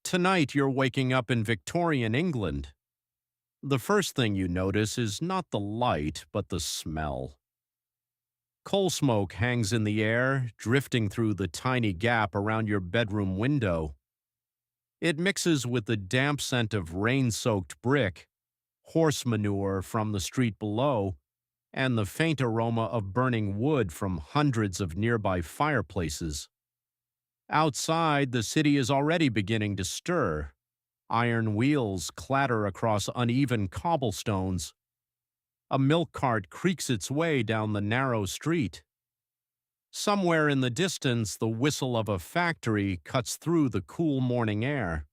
Tonight you're waking up in Victorian England. The first thing you notice is not the light, but the smell. Coal smoke hangs in the air, drifting through the tiny gap around your bedroom window. It mixes with the damp scent of rain-soaked brick, horse manure from the street below, and the faint aroma of burning wood from hundreds of nearby fireplaces. Outside, the city is already beginning to stir. Iron wheels clatter across uneven cobblestones. A milk cart creaks its way down the narrow street. Somewhere in the distance, the whistle of a factory cuts through the cool morning air.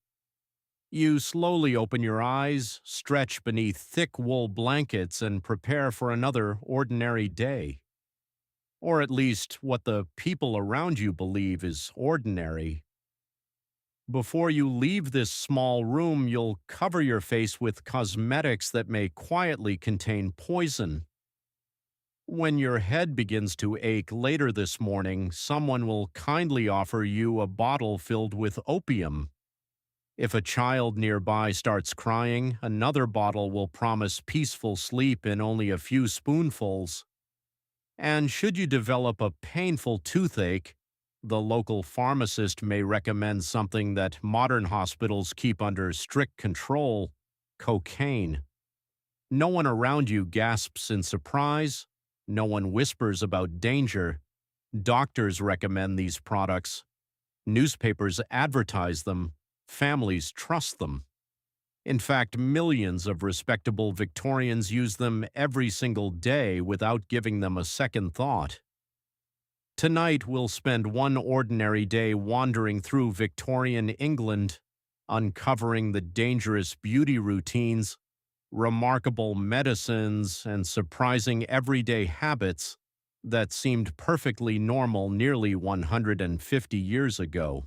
You slowly open your eyes, stretch beneath thick wool blankets, and prepare for another ordinary day. Or at least what the people around you believe is ordinary. Before you leave this small room, you'll cover your face with cosmetics that may quietly contain poison. When your head begins to ache later this morning, someone will kindly offer you a bottle filled with opium. If a child nearby starts crying, another bottle will promise peaceful sleep in only a few spoonfuls. And should you develop a painful toothache, the local pharmacist may recommend something that modern hospitals keep under strict control: cocaine. No one around you gasps in surprise. No one whispers about danger. Doctors recommend these products. Newspapers advertise them. Families trust them. In fact, millions of respectable Victorians use them every single day without giving them a second thought. Tonight we'll spend one ordinary day wandering through Victorian England, uncovering the dangerous beauty routines, remarkable medicines, and surprising everyday habits that seemed perfectly normal nearly 150 years ago.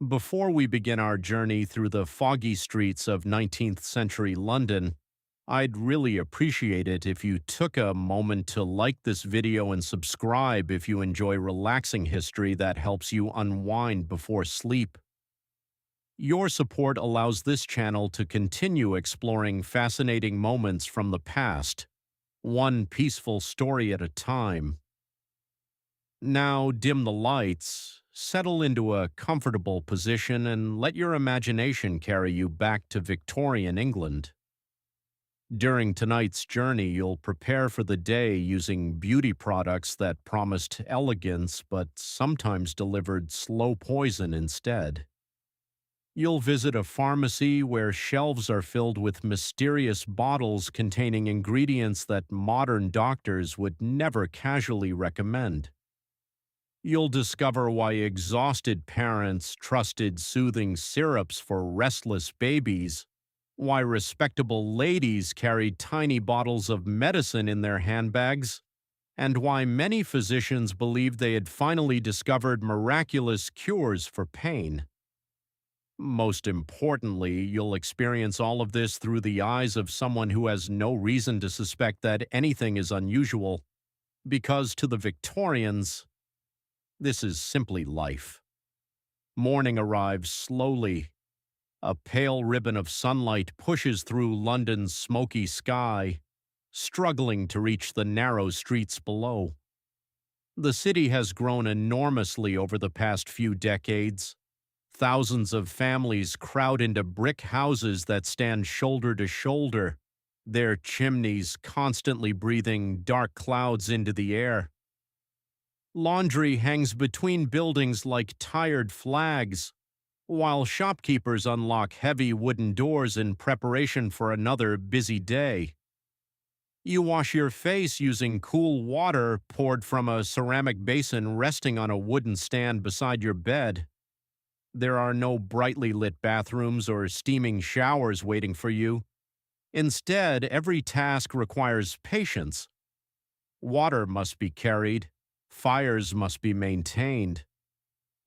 Before we begin our journey through the foggy streets of 19th-century London, I'd really appreciate it if you took a moment to like this video and subscribe if you enjoy relaxing history that helps you unwind before sleep. Your support allows this channel to continue exploring fascinating moments from the past, one peaceful story at a time. Now dim the lights, settle into a comfortable position, and let your imagination carry you back to Victorian England. During tonight's journey, you'll prepare for the day using beauty products that promised elegance but sometimes delivered slow poison instead. You'll visit a pharmacy where shelves are filled with mysterious bottles containing ingredients that modern doctors would never casually recommend. You'll discover why exhausted parents trusted soothing syrups for restless babies, why respectable ladies carried tiny bottles of medicine in their handbags, and why many physicians believed they had finally discovered miraculous cures for pain. Most importantly, you'll experience all of this through the eyes of someone who has no reason to suspect that anything is unusual, because to the Victorians, this is simply life. Morning arrives slowly. A pale ribbon of sunlight pushes through London's smoky sky, struggling to reach the narrow streets below. The city has grown enormously over the past few decades. Thousands of families crowd into brick houses that stand shoulder to shoulder, their chimneys constantly breathing dark clouds into the air. Laundry hangs between buildings like tired flags, while shopkeepers unlock heavy wooden doors in preparation for another busy day. You wash your face using cool water poured from a ceramic basin resting on a wooden stand beside your bed. There are no brightly lit bathrooms or steaming showers waiting for you. Instead, every task requires patience. Water must be carried. Fires must be maintained.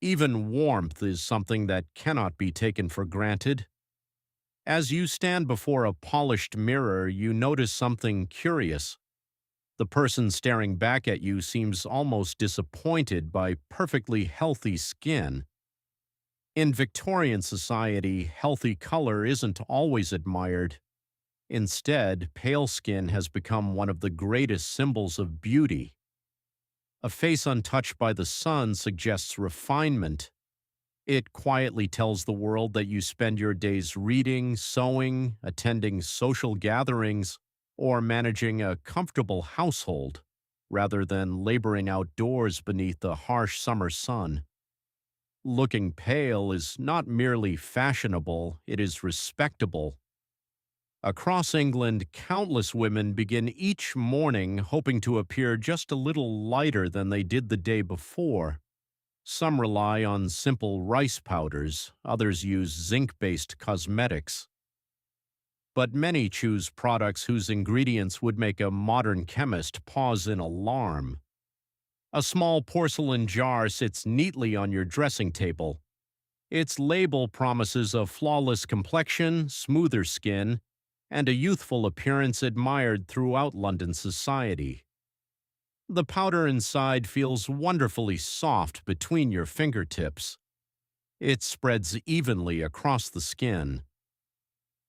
Even warmth is something that cannot be taken for granted. As you stand before a polished mirror, you notice something curious. The person staring back at you seems almost disappointed by perfectly healthy skin. In Victorian society, healthy color isn't always admired. Instead, pale skin has become one of the greatest symbols of beauty. A face untouched by the sun suggests refinement. It quietly tells the world that you spend your days reading, sewing, attending social gatherings, or managing a comfortable household, rather than laboring outdoors beneath the harsh summer sun. Looking pale is not merely fashionable, it is respectable. Across England, countless women begin each morning hoping to appear just a little lighter than they did the day before. Some rely on simple rice powders, others use zinc-based cosmetics. But many choose products whose ingredients would make a modern chemist pause in alarm. A small porcelain jar sits neatly on your dressing table. Its label promises a flawless complexion, smoother skin, and a youthful appearance admired throughout London society. The powder inside feels wonderfully soft between your fingertips. It spreads evenly across the skin.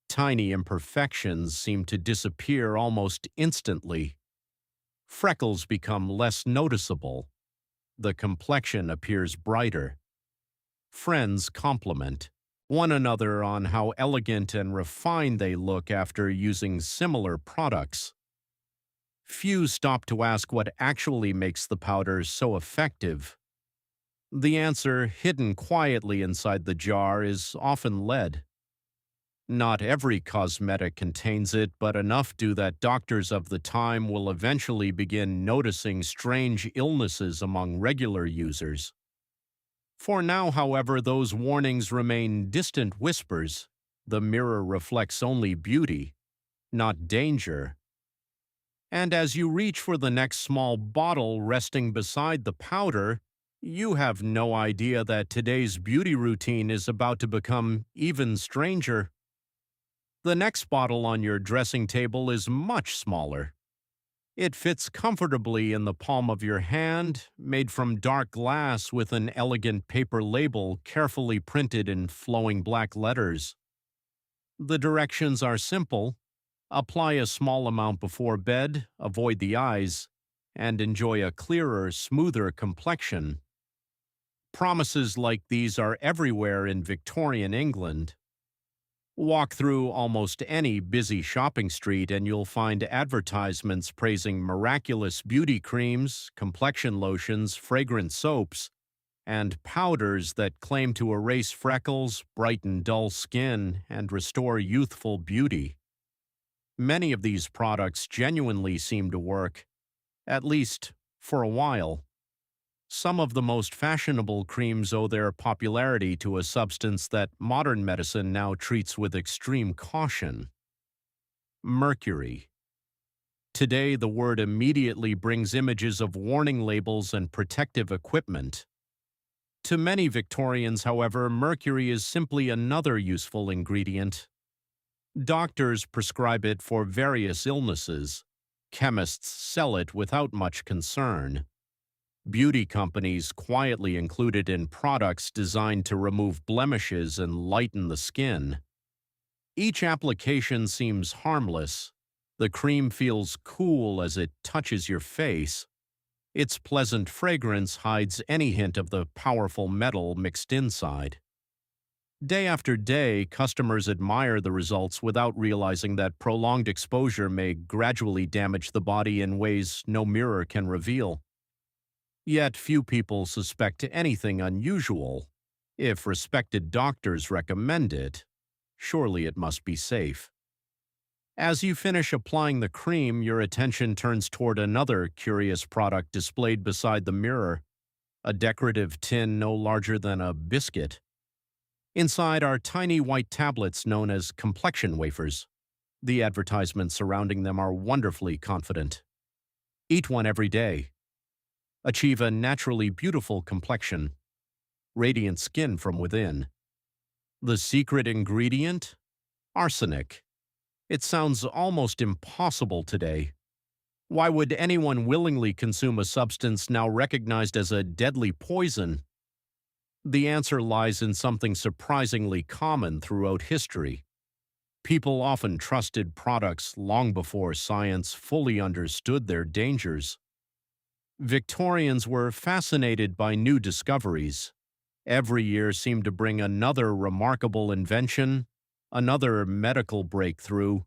Tiny imperfections seem to disappear almost instantly. Freckles become less noticeable. The complexion appears brighter. Friends compliment one another on how elegant and refined they look after using similar products. Few stop to ask what actually makes the powder so effective. The answer, hidden quietly inside the jar, is often lead. Not every cosmetic contains it, but enough do that doctors of the time will eventually begin noticing strange illnesses among regular users. For now, however, those warnings remain distant whispers. The mirror reflects only beauty, not danger. And as you reach for the next small bottle resting beside the powder, you have no idea that today's beauty routine is about to become even stranger. The next bottle on your dressing table is much smaller. It fits comfortably in the palm of your hand, made from dark glass with an elegant paper label carefully printed in flowing black letters. The directions are simple. Apply a small amount before bed, avoid the eyes, and enjoy a clearer, smoother complexion. Promises like these are everywhere in Victorian England. Walk through almost any busy shopping street and you'll find advertisements praising miraculous beauty creams, complexion lotions, fragrant soaps, and powders that claim to erase freckles, brighten dull skin, and restore youthful beauty. Many of these products genuinely seem to work, at least for a while. Some of the most fashionable creams owe their popularity to a substance that modern medicine now treats with extreme caution: mercury. Today, the word immediately brings images of warning labels and protective equipment. To many Victorians, however, mercury is simply another useful ingredient. Doctors prescribe it for various illnesses. Chemists sell it without much concern. Beauty companies quietly include it in products designed to remove blemishes and lighten the skin. Each application seems harmless. The cream feels cool as it touches your face. Its pleasant fragrance hides any hint of the powerful metal mixed inside. Day after day, customers admire the results without realizing that prolonged exposure may gradually damage the body in ways no mirror can reveal. Yet few people suspect anything unusual. If respected doctors recommend it, surely it must be safe. As you finish applying the cream, your attention turns toward another curious product displayed beside the mirror, a decorative tin no larger than a biscuit. Inside are tiny white tablets known as complexion wafers. The advertisements surrounding them are wonderfully confident. Eat one every day. Achieve a naturally beautiful complexion. Radiant skin from within. The secret ingredient? Arsenic. It sounds almost impossible today. Why would anyone willingly consume a substance now recognized as a deadly poison? The answer lies in something surprisingly common throughout history. People often trusted products long before science fully understood their dangers. Victorians were fascinated by new discoveries. Every year seemed to bring another remarkable invention, another medical breakthrough,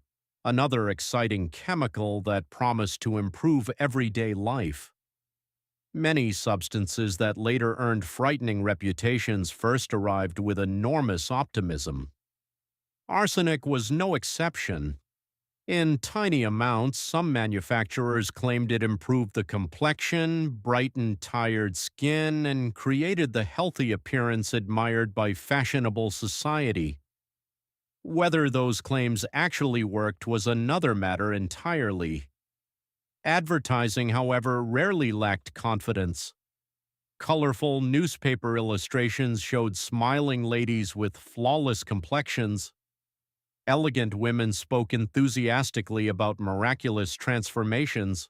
another exciting chemical that promised to improve everyday life. Many substances that later earned frightening reputations first arrived with enormous optimism. Arsenic was no exception. In tiny amounts, some manufacturers claimed it improved the complexion, brightened tired skin, and created the healthy appearance admired by fashionable society. Whether those claims actually worked was another matter entirely. Advertising, however, rarely lacked confidence. Colorful newspaper illustrations showed smiling ladies with flawless complexions. Elegant women spoke enthusiastically about miraculous transformations.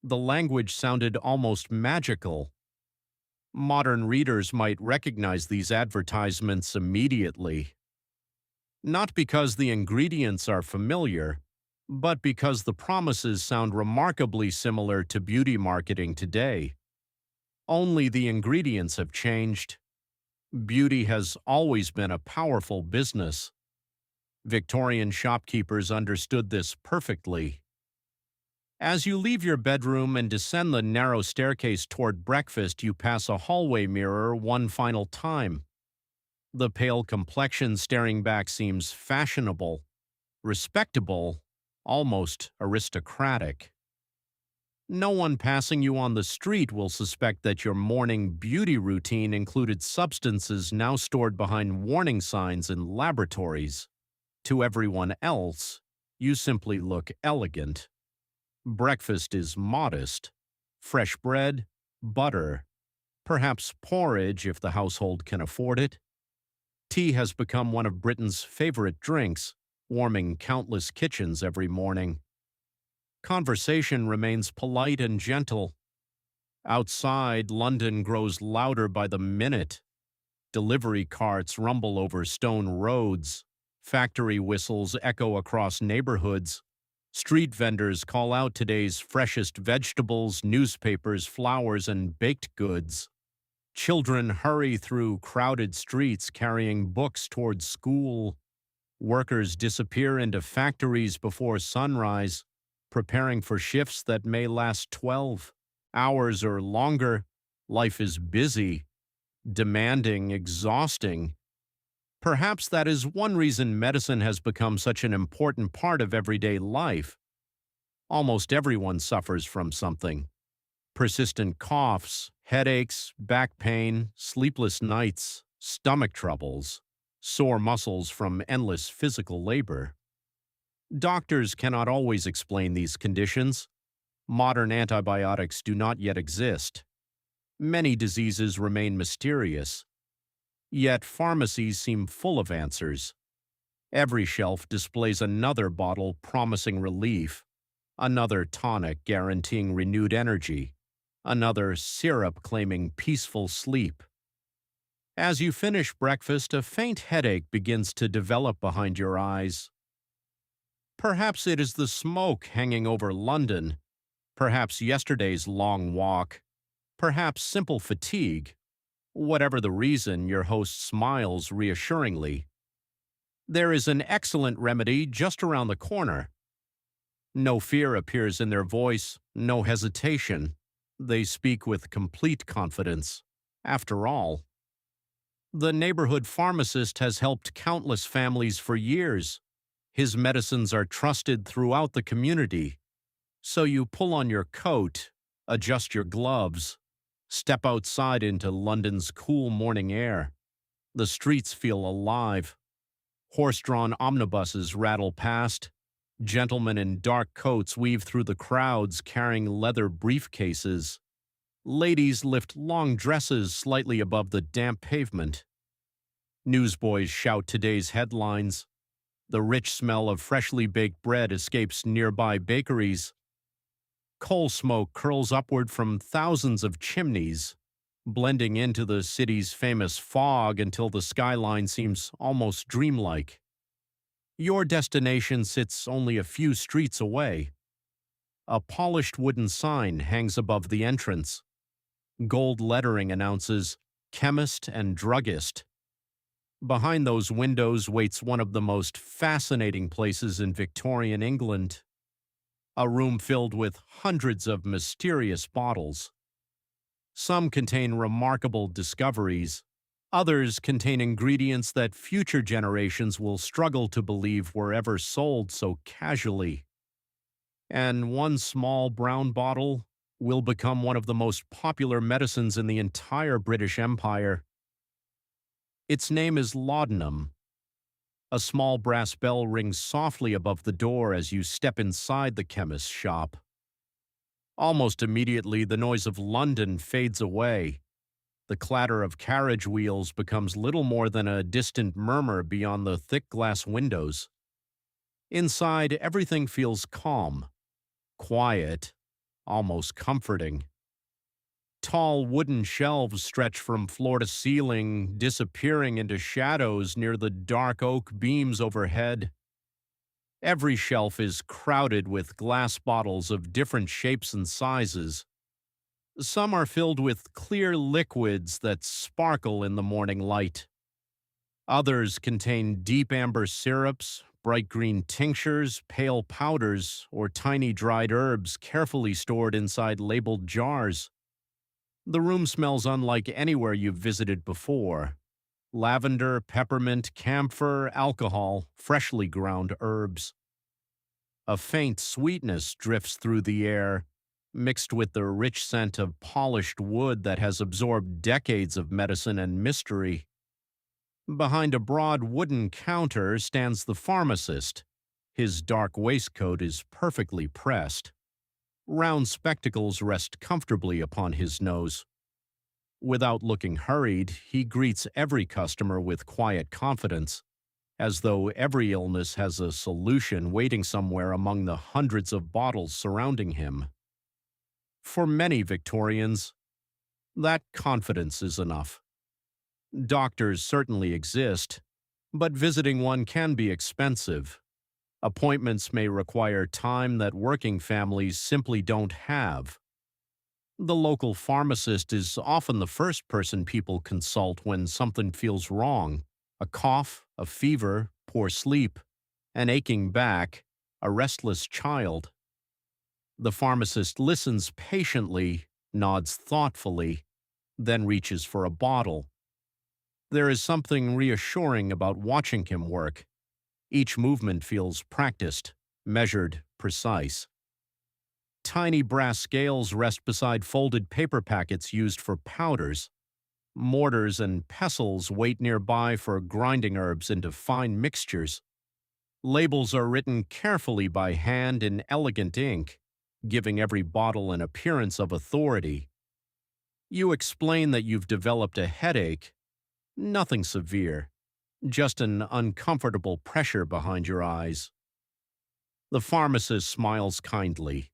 The language sounded almost magical. Modern readers might recognize these advertisements immediately. Not because the ingredients are familiar, but because the promises sound remarkably similar to beauty marketing today. Only the ingredients have changed. Beauty has always been a powerful business. Victorian shopkeepers understood this perfectly. As you leave your bedroom and descend the narrow staircase toward breakfast, you pass a hallway mirror one final time. The pale complexion staring back seems fashionable, respectable, almost aristocratic. No one passing you on the street will suspect that your morning beauty routine included substances now stored behind warning signs in laboratories. To everyone else, you simply look elegant. Breakfast is modest. Fresh bread, butter, perhaps porridge if the household can afford it. Tea has become one of Britain's favorite drinks, warming countless kitchens every morning. Conversation remains polite and gentle. Outside, London grows louder by the minute. Delivery carts rumble over stone roads. Factory whistles echo across neighborhoods. Street vendors call out today's freshest vegetables, newspapers, flowers, and baked goods. Children hurry through crowded streets carrying books towards school. Workers disappear into factories before sunrise, preparing for shifts that may last 12 hours or longer. Life is busy, demanding, exhausting. Perhaps that is one reason medicine has become such an important part of everyday life. Almost everyone suffers from something. Persistent coughs, headaches, back pain, sleepless nights, stomach troubles, sore muscles from endless physical labor. Doctors cannot always explain these conditions. Modern antibiotics do not yet exist. Many diseases remain mysterious. Yet pharmacies seem full of answers. Every shelf displays another bottle promising relief, another tonic guaranteeing renewed energy, another syrup claiming peaceful sleep. As you finish breakfast, a faint headache begins to develop behind your eyes. Perhaps it is the smoke hanging over London, perhaps yesterday's long walk, perhaps simple fatigue. Whatever the reason, your host smiles reassuringly. There is an excellent remedy just around the corner. No fear appears in their voice, no hesitation. They speak with complete confidence. After all, the neighborhood pharmacist has helped countless families for years. His medicines are trusted throughout the community. So you pull on your coat, adjust your gloves, step outside into London's cool morning air. The streets feel alive. Horse-drawn omnibuses rattle past. Gentlemen in dark coats weave through the crowds carrying leather briefcases. Ladies lift long dresses slightly above the damp pavement. Newsboys shout today's headlines. The rich smell of freshly baked bread escapes nearby bakeries. Coal smoke curls upward from thousands of chimneys. blending into the city's famous fog until the skyline seems almost dreamlike. Your destination sits only a few streets away. A polished wooden sign hangs above the entrance. Gold lettering announces chemist and druggist. Behind those windows waits one of the most fascinating places in Victorian England, a room filled with hundreds of mysterious bottles. Some contain remarkable discoveries. Others contain ingredients that future generations will struggle to believe were ever sold so casually. And one small brown bottle will become one of the most popular medicines in the entire British Empire. Its name is laudanum. A small brass bell rings softly above the door as you step inside the chemist's shop. Almost immediately, the noise of London fades away. The clatter of carriage wheels becomes little more than a distant murmur beyond the thick glass windows. Inside, everything feels calm, quiet, almost comforting. Tall wooden shelves stretch from floor to ceiling, disappearing into shadows near the dark oak beams overhead. Every shelf is crowded with glass bottles of different shapes and sizes. Some are filled with clear liquids that sparkle in the morning light. Others contain deep amber syrups, bright green tinctures, pale powders, or tiny dried herbs carefully stored inside labeled jars. The room smells unlike anywhere you've visited before. Lavender, peppermint, camphor, alcohol, freshly ground herbs. A faint sweetness drifts through the air, mixed with the rich scent of polished wood that has absorbed decades of medicine and mystery. Behind a broad wooden counter stands the pharmacist. His dark waistcoat is perfectly pressed. Round spectacles rest comfortably upon his nose. Without looking hurried, he greets every customer with quiet confidence, as though every illness has a solution waiting somewhere among the hundreds of bottles surrounding him. For many Victorians, that confidence is enough. Doctors certainly exist, but visiting one can be expensive. Appointments may require time that working families simply don't have. The local pharmacist is often the first person people consult when something feels wrong: a cough, a fever, poor sleep, an aching back, a restless child. The pharmacist listens patiently, nods thoughtfully, then reaches for a bottle. There is something reassuring about watching him work. Each movement feels practiced, measured, precise. Tiny brass scales rest beside folded paper packets used for powders. Mortars and pestles wait nearby for grinding herbs into fine mixtures. Labels are written carefully by hand in elegant ink, giving every bottle an appearance of authority. You explain that you've developed a headache. Nothing severe, just an uncomfortable pressure behind your eyes. The pharmacist smiles kindly.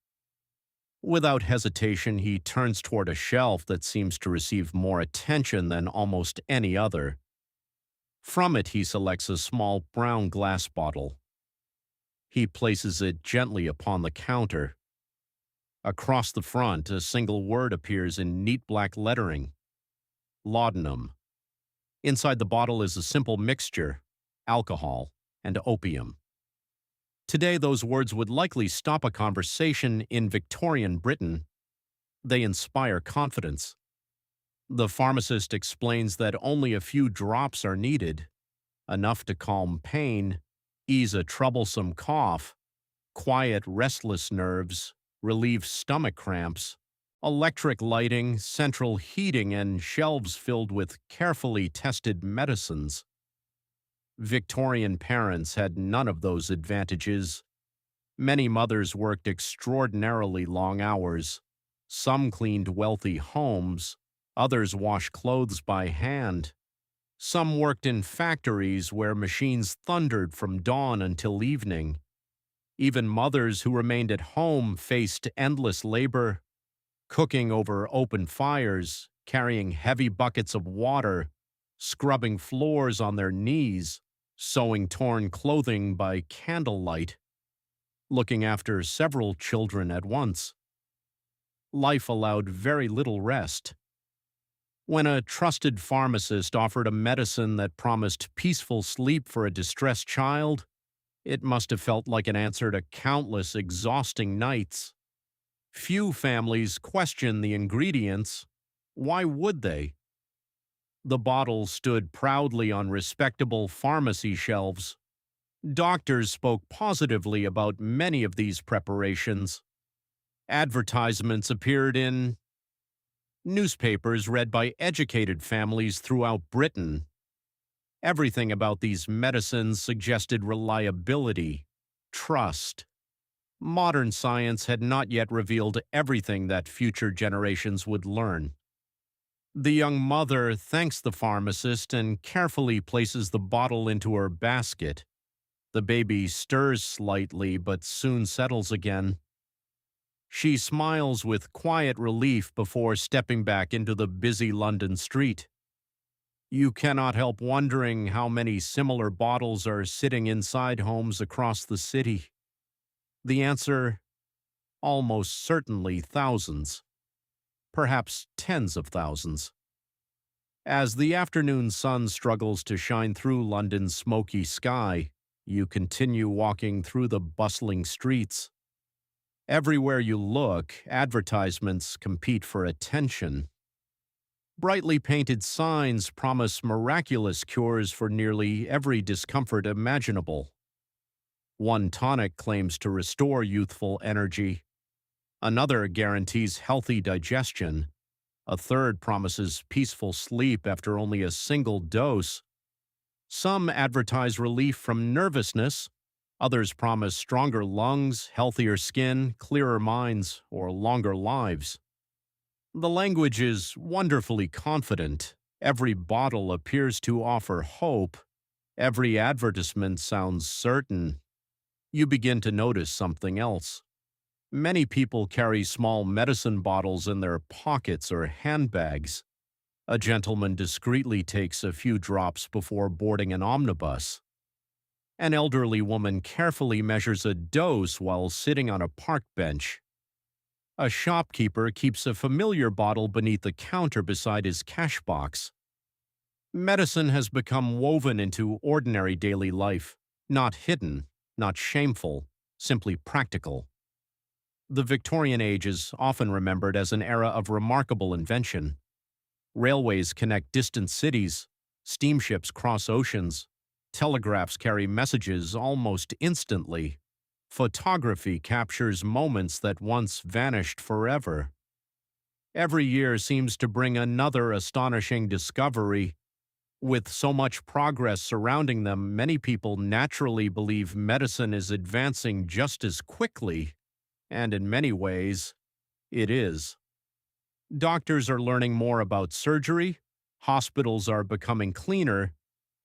Without hesitation, he turns toward a shelf that seems to receive more attention than almost any other. From it, he selects a small brown glass bottle. He places it gently upon the counter. Across the front, a single word appears in neat black lettering: laudanum. Inside the bottle is a simple mixture: alcohol and opium. Today, those words would likely stop a conversation in Victorian Britain. They inspire confidence. The pharmacist explains that only a few drops are needed, enough to calm pain, ease a troublesome cough, quiet restless nerves, relieve stomach cramps. Electric lighting, central heating, and shelves filled with carefully tested medicines. Victorian parents had none of those advantages. Many mothers worked extraordinarily long hours. Some cleaned wealthy homes, others washed clothes by hand. Some worked in factories where machines thundered from dawn until evening. Even mothers who remained at home faced endless labor, cooking over open fires, carrying heavy buckets of water, scrubbing floors on their knees, sewing torn clothing by candlelight, looking after several children at once. Life allowed very little rest. When a trusted pharmacist offered a medicine that promised peaceful sleep for a distressed child, it must have felt like an answer to countless exhausting nights. Few families question the ingredients. Why would they? The bottle stood proudly on respectable pharmacy shelves. Doctors spoke positively about many of these preparations. Advertisements appeared in newspapers read by educated families throughout Britain. Everything about these medicines suggested reliability, trust. Modern science had not yet revealed everything that future generations would learn. The young mother thanks the pharmacist and carefully places the bottle into her basket. The baby stirs slightly but soon settles again. She smiles with quiet relief before stepping back into the busy London street. You cannot help wondering how many similar bottles are sitting inside homes across the city. The answer: almost certainly thousands, perhaps tens of thousands. As the afternoon sun struggles to shine through London's smoky sky, you continue walking through the bustling streets. Everywhere you look, advertisements compete for attention. Brightly painted signs promise miraculous cures for nearly every discomfort imaginable. One tonic claims to restore youthful energy. Another guarantees healthy digestion. A third promises peaceful sleep after only a single dose. Some advertise relief from nervousness. Others promise stronger lungs, healthier skin, clearer minds, or longer lives. The language is wonderfully confident. Every bottle appears to offer hope. Every advertisement sounds certain. You begin to notice something else. Many people carry small medicine bottles in their pockets or handbags. A gentleman discreetly takes a few drops before boarding an omnibus. An elderly woman carefully measures a dose while sitting on a park bench. A shopkeeper keeps a familiar bottle beneath the counter beside his cash box. Medicine has become woven into ordinary daily life, not hidden, not shameful, simply practical. The Victorian age is often remembered as an era of remarkable invention. Railways connect distant cities, steamships cross oceans, telegraphs carry messages almost instantly. Photography captures moments that once vanished forever. Every year seems to bring another astonishing discovery. With so much progress surrounding them, many people naturally believe medicine is advancing just as quickly, and in many ways, it is. Doctors are learning more about surgery, hospitals are becoming cleaner,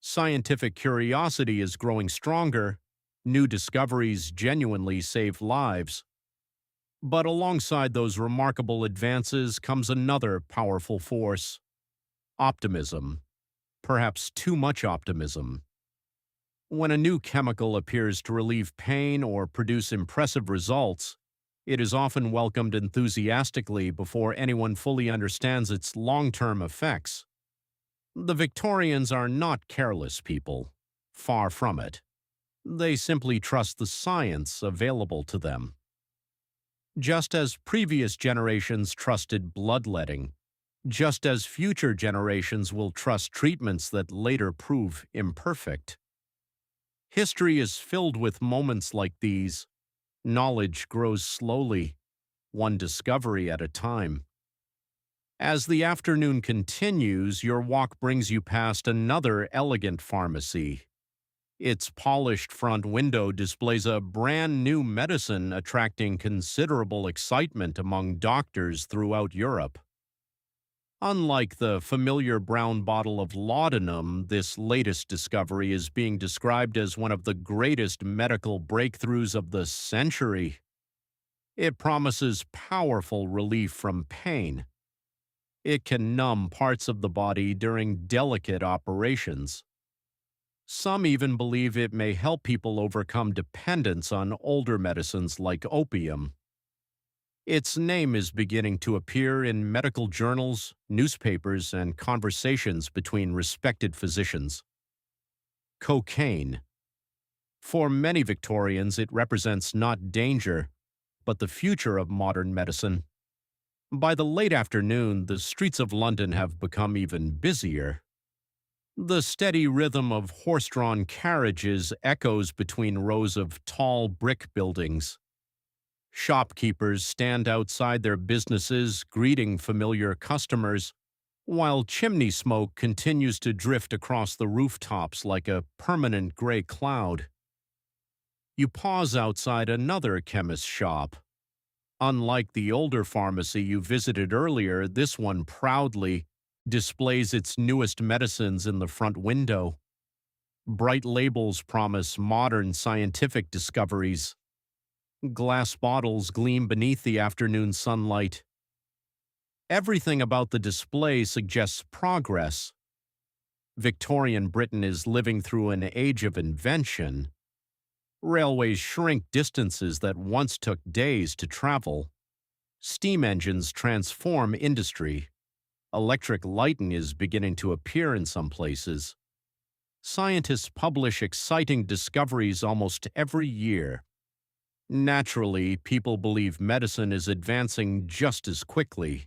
scientific curiosity is growing stronger, new discoveries genuinely save lives. But alongside those remarkable advances comes another powerful force: optimism. Perhaps too much optimism. When a new chemical appears to relieve pain or produce impressive results, it is often welcomed enthusiastically before anyone fully understands its long-term effects. The Victorians are not careless people. Far from it. They simply trust the science available to them. Just as previous generations trusted bloodletting, just as future generations will trust treatments that later prove imperfect. History is filled with moments like these. Knowledge grows slowly, one discovery at a time. As the afternoon continues, your walk brings you past another elegant pharmacy. Its polished front window displays a brand new medicine attracting considerable excitement among doctors throughout Europe. Unlike the familiar brown bottle of laudanum, this latest discovery is being described as one of the greatest medical breakthroughs of the century. It promises powerful relief from pain. It can numb parts of the body during delicate operations. Some even believe it may help people overcome dependence on older medicines like opium. Its name is beginning to appear in medical journals, newspapers, and conversations between respected physicians. Cocaine. For many Victorians, it represents not danger, but the future of modern medicine. By the late afternoon, the streets of London have become even busier. The steady rhythm of horse-drawn carriages echoes between rows of tall brick buildings. Shopkeepers stand outside their businesses, greeting familiar customers, while chimney smoke continues to drift across the rooftops like a permanent gray cloud. You pause outside another chemist's shop. Unlike the older pharmacy you visited earlier, this one proudly displays its newest medicines in the front window. Bright labels promise modern scientific discoveries. Glass bottles gleam beneath the afternoon sunlight. Everything about the display suggests progress. Victorian Britain is living through an age of invention. Railways shrink distances that once took days to travel. Steam engines transform industry. Electric lighting is beginning to appear in some places. Scientists publish exciting discoveries almost every year. Naturally, people believe medicine is advancing just as quickly.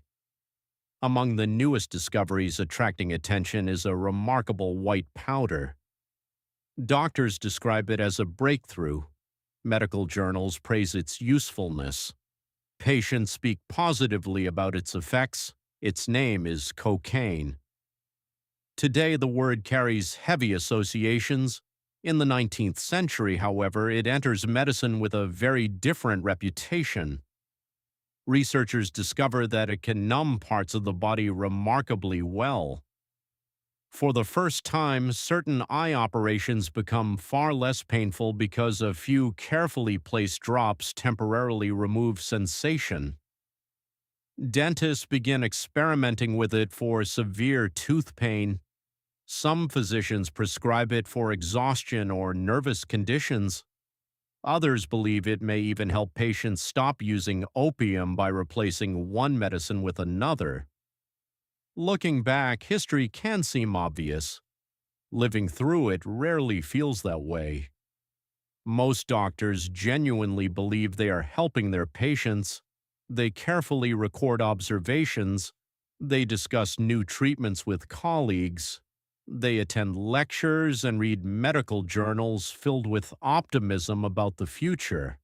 Among the newest discoveries attracting attention is a remarkable white powder. Doctors describe it as a breakthrough. Medical journals praise its usefulness. Patients speak positively about its effects. Its name is cocaine. Today, the word carries heavy associations. In the 19th century, however, it enters medicine with a very different reputation. Researchers discover that it can numb parts of the body remarkably well. For the first time, certain eye operations become far less painful because a few carefully placed drops temporarily remove sensation. Dentists begin experimenting with it for severe tooth pain. Some physicians prescribe it for exhaustion or nervous conditions. Others believe it may even help patients stop using opium by replacing one medicine with another. Looking back, history can seem obvious. Living through it rarely feels that way. Most doctors genuinely believe they are helping their patients. They carefully record observations. They discuss new treatments with colleagues. They attend lectures and read medical journals filled with optimism about the future.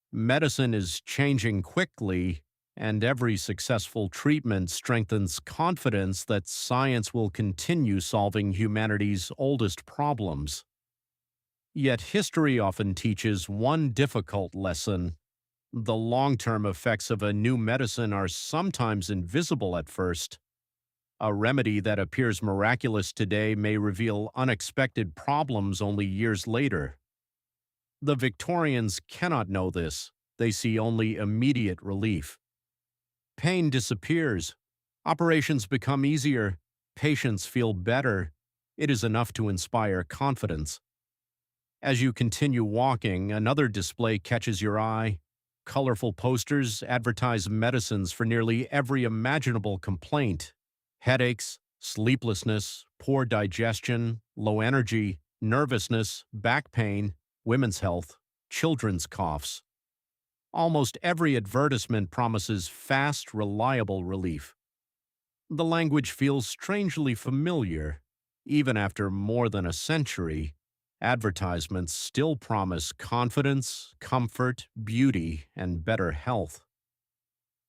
Medicine is changing quickly, and every successful treatment strengthens confidence that science will continue solving humanity's oldest problems. Yet history often teaches one difficult lesson. The long-term effects of a new medicine are sometimes invisible at first. A remedy that appears miraculous today may reveal unexpected problems only years later. The Victorians cannot know this. They see only immediate relief. Pain disappears. Operations become easier. Patients feel better. It is enough to inspire confidence. As you continue walking, another display catches your eye. Colorful posters advertise medicines for nearly every imaginable complaint. Headaches, sleeplessness, poor digestion, low energy, nervousness, back pain, women's health, children's coughs. Almost every advertisement promises fast, reliable relief. The language feels strangely familiar. Even after more than a century, advertisements still promise confidence, comfort, beauty, and better health.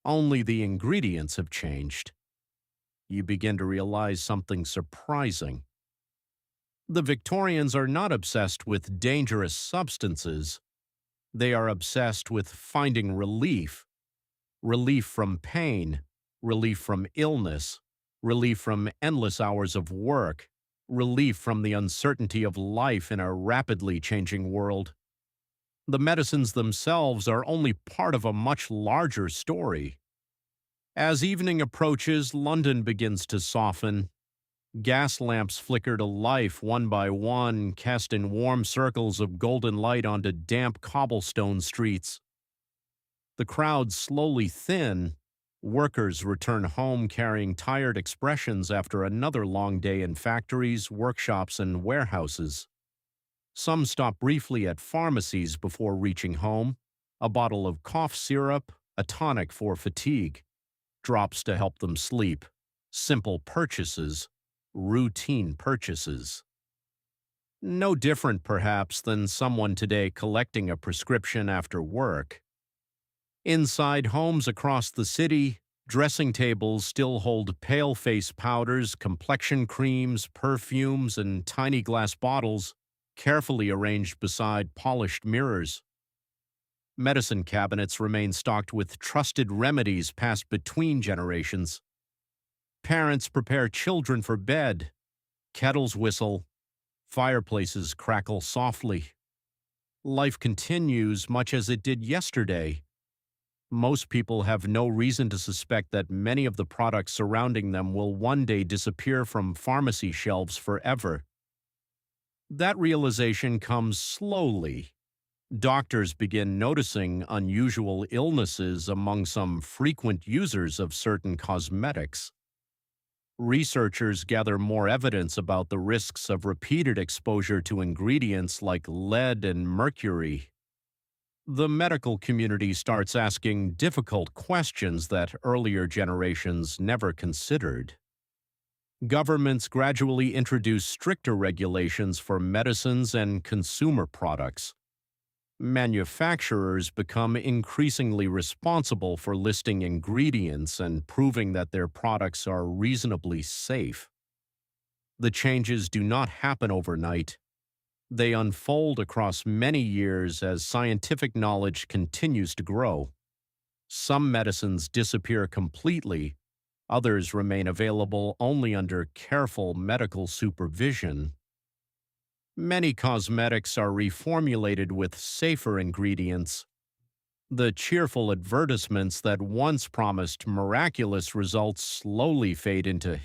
Only the ingredients have changed. You begin to realize something surprising. The Victorians are not obsessed with dangerous substances. They are obsessed with finding relief. Relief from pain, relief from illness, relief from endless hours of work, relief from the uncertainty of life in a rapidly changing world. The medicines themselves are only part of a much larger story. As evening approaches, London begins to soften. Gas lamps flicker to life one by one, casting warm circles of golden light onto damp cobblestone streets. The crowds slowly thin. Workers return home carrying tired expressions after another long day in factories, workshops, and warehouses. Some stop briefly at pharmacies before reaching home. A bottle of cough syrup, a tonic for fatigue, drops to help them sleep. Simple purchases, routine purchases. No different, perhaps, than someone today collecting a prescription after work. Inside homes across the city, dressing tables still hold pale face powders, complexion creams, perfumes, and tiny glass bottles carefully arranged beside polished mirrors. Medicine cabinets remain stocked with trusted remedies passed between generations. Parents prepare children for bed. Kettles whistle. Fireplaces crackle softly. Life continues much as it did yesterday. Most people have no reason to suspect that many of the products surrounding them will one day disappear from pharmacy shelves forever. That realization comes slowly. Doctors begin noticing unusual illnesses among some frequent users of certain cosmetics. Researchers gather more evidence about the risks of repeated exposure to ingredients like lead and mercury. The medical community starts asking difficult questions that earlier generations never considered. Governments gradually introduce stricter regulations for medicines and consumer products. Manufacturers become increasingly responsible for listing ingredients and proving that their products are reasonably safe. The changes do not happen overnight. They unfold across many years as scientific knowledge continues to grow. Some medicines disappear completely, others remain available only under careful medical supervision. Many cosmetics are reformulated with safer ingredients. The cheerful advertisements that once promised miraculous results slowly fade into